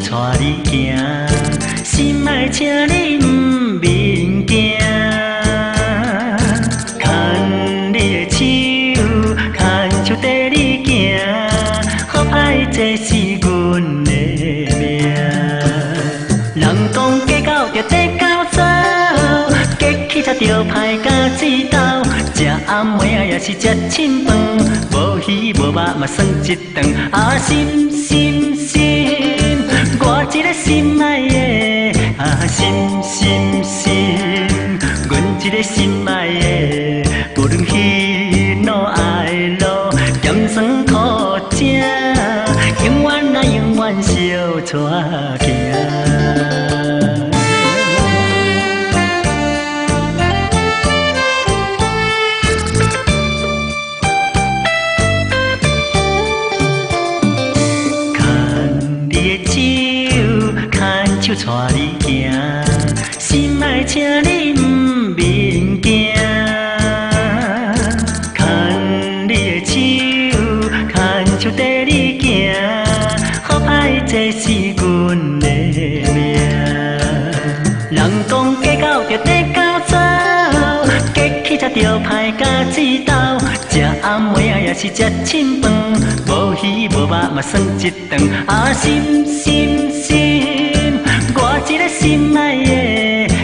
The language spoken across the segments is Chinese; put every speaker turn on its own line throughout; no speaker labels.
手带你行，心爱请你唔免惊。牵你的手，牵手带你行，好歹这是阮的命。人讲嫁到着地到走，嫁去才着歹甲水斗。食暗暝啊，也是食凊饭，无鱼无肉嘛算一顿。啊，心心心，我一个心爱的，啊心心心，阮一个心爱的，无论喜怒哀乐，咸酸苦正，永远啊永远相带行。手带你行，心爱请你唔免惊。牵你的手，牵手带你行，好歹这是阮的命。人讲嫁到着地到走，嫁去才着歹甲水斗。食暗暝啊，也是食凊饭，无鱼无肉嘛算一顿。啊，心心心。我一个心爱的，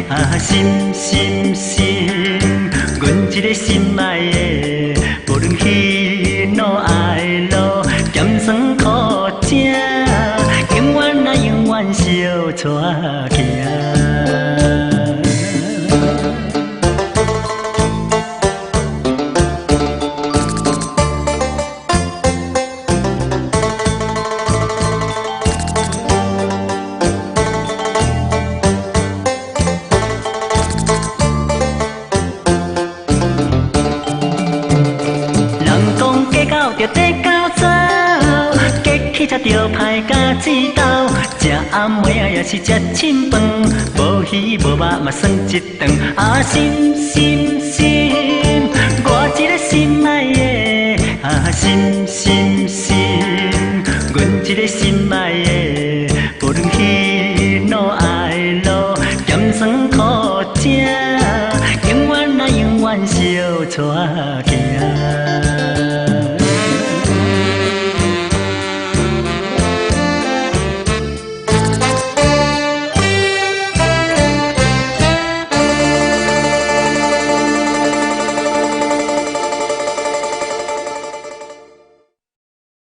啊心心心，阮一个心爱的，无论喜怒哀乐，咸酸苦正，永远啊永远相带行。着地到走，嫁去才着歹甲水斗。食暗暝啊，也是食凊饭，无鱼无肉嘛算一顿。啊，心心心，我一个心爱的，啊心心心，阮一个心爱的，无论喜怒哀乐，咸酸苦正，永远啊永远相带